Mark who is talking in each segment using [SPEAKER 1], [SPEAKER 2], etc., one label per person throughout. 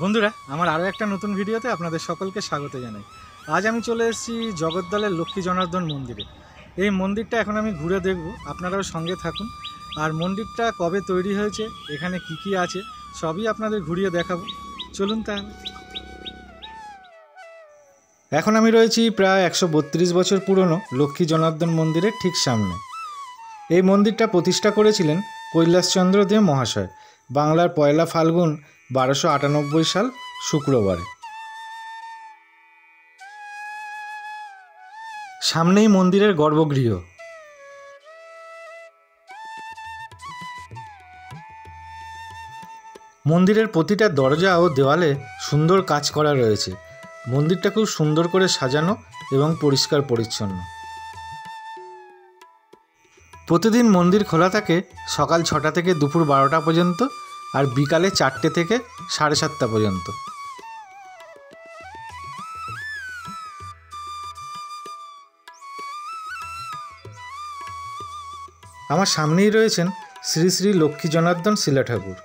[SPEAKER 1] বন্ধুরা, আমার আরও একটা নতুন ভিডিওতে আপনাদের সকলকে স্বাগত জানাই। আজ আমি চলে এসেছি জগদ্দলের লক্ষ্মী জনার্দন মন্দিরে। এই মন্দিরটা এখন আমি ঘুরে দেখব, আপনারাও সঙ্গে থাকুন। আর মন্দিরটা কবে তৈরি হয়েছে, এখানে কি কি আছে, সবই আপনাদের ঘুরিয়ে দেখাবো। চলুন তাহলে। এখন আমি রয়েছি প্রায় 132 বছর পুরনো লক্ষ্মী জনার্দন মন্দিরের ঠিক সামনে। এই মন্দিরটা প্রতিষ্ঠা করেছিলেন কৈলাসচন্দ্র দে মহাশয় বাংলার 1 ফাল্গুন 1298 সাল শুক্রবারে। সামনেই মন্দিরের গর্ভগৃহ। মন্দিরের প্রতিটা দরজা ও দেওয়ালে সুন্দর কাজ করা রয়েছে। মন্দিরটা খুব সুন্দর করে সাজানো এবং পরিষ্কার পরিচ্ছন্ন। প্রতিদিন মন্দির খোলা থাকে সকাল 6টা থেকে দুপুর 12টা পর্যন্ত, আর বিকালে 4টে থেকে 7:30 পর্যন্ত। আমার সামনেই রয়েছেন শ্রী শ্রী লক্ষ্মী জনার্দন শিলা ঠাকুর।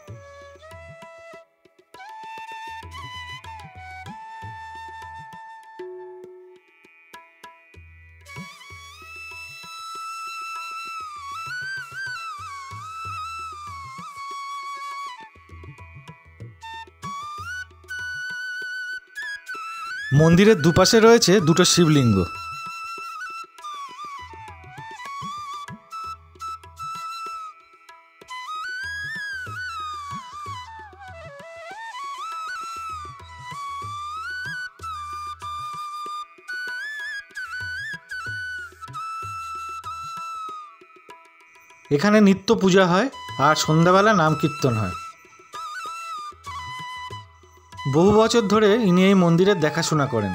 [SPEAKER 1] মন্দিরের দুপাশে রয়েছে দুটো শিবলিঙ্গ। এখানে নিত্য পূজা হয় আর সন্ধ্যাবেলা নাম কীর্তন হয়। বহু বছর ধরে ইনি এই মন্দিরের দেখাশোনা করেন।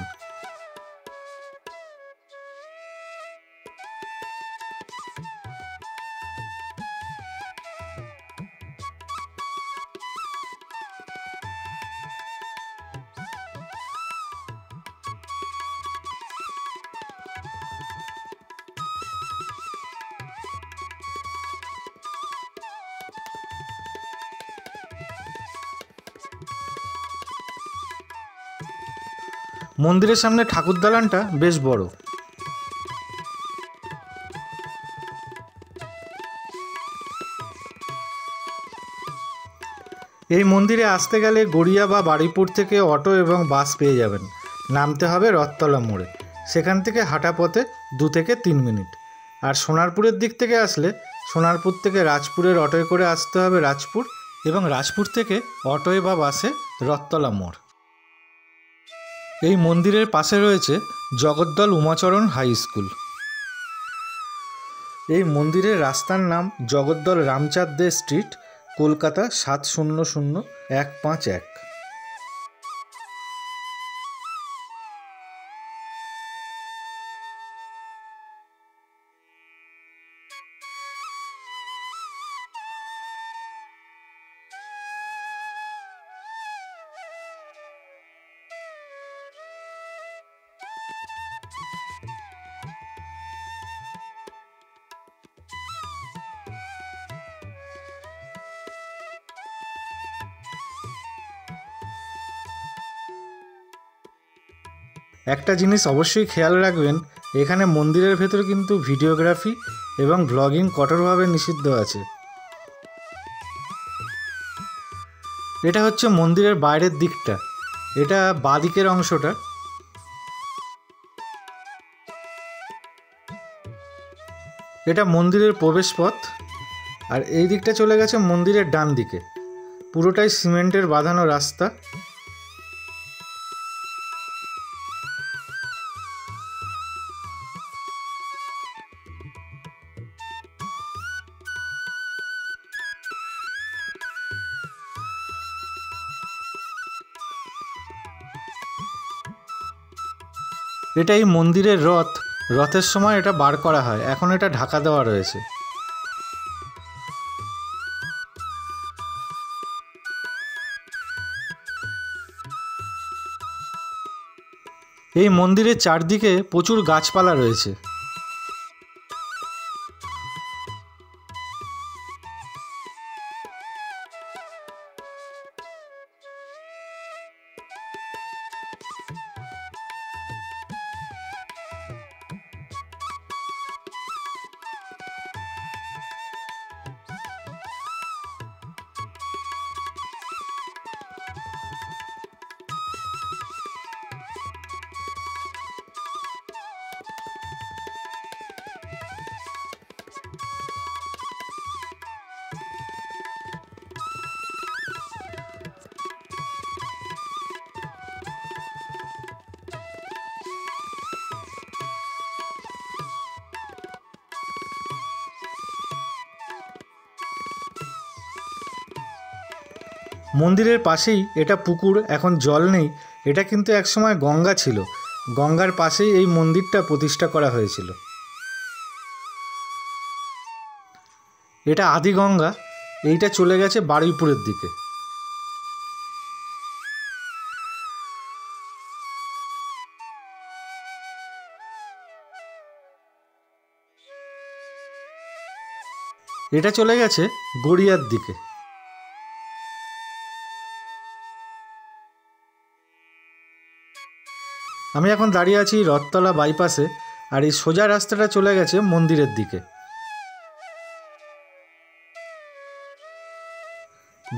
[SPEAKER 1] মন্দিরের সামনে ঠাকুর দালানটা বেশ বড়। এই মন্দিরে আসতে গেলে গড়িয়া বা বারুইপুর থেকে অটো এবং বাস পেয়ে যাবেন। নামতে হবে রথতলা মোড়ে। সেখান থেকে হাঁটা পথে 2 থেকে 3 মিনিট। আর সোনারপুরের দিক থেকে আসলে সোনারপুর থেকে রাজপুরের অটোয় করে আসতে হবে রাজপুর, এবং রাজপুর থেকে অটোয় বা বাসে রথতলা মোড়। এই মন্দিরের পাশে রয়েছে জগদ্দল উমাচরণ হাই স্কুল। এই মন্দিরের রাস্তার নাম জগদ্দল রামচাঁদ দে স্ট্রিট, কলকাতা 700151। একটা জিনিস অবশ্যই খেয়াল রাখবেন, এখানে মন্দিরের ভেতর কিন্তু ভিডিওগ্রাফি এবং ব্লগিং কঠোরভাবে নিষিদ্ধ আছে। এটা হচ্ছে মন্দিরের বাইরের দিকটা, এটা বাঁদিকের অংশটা। এটা মন্দিরের প্রবেশপথ, আর এই দিকটা চলে গেছে মন্দিরের ডান দিকে। পুরোটাই সিমেন্টের বাঁধানো রাস্তা। এটা এই মন্দিরের রথ, রথের সময় এটা বার করা হয়, এখন এটা ঢাকা দেওয়া রয়েছে। এই মন্দিরের চারদিকে প্রচুর গাছপালা রয়েছে। মন্দিরের পাশেই এটা পুকুর, এখন জল নেই। এটা কিন্তু একসময় গঙ্গা ছিল, গঙ্গার পাশেই এই মন্দিরটা প্রতিষ্ঠা করা হয়েছিল। এটা আদি গঙ্গা, এইটা চলে গেছে বারুইপুরের দিকে। এটা চলে গেছে গড়িয়ার দিকে। আমি এখন দাঁড়িয়ে আছি রথতলা বাইপাসে, আর এই সোজা রাস্তাটা চলে গেছে মন্দিরের দিকে।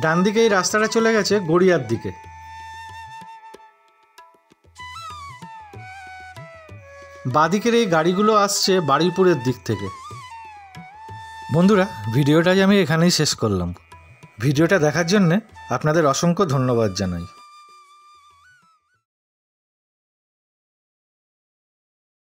[SPEAKER 1] ডান দিকে এই রাস্তাটা চলে গেছে গড়িয়ার দিকে। বাঁদিকের এই গাড়িগুলো আসছে বারুইপুরের দিক থেকে। বন্ধুরা, ভিডিওটা আমি এখানেই শেষ করলাম। ভিডিওটা দেখার জন্যে আপনাদের অসংখ্য ধন্যবাদ জানাই।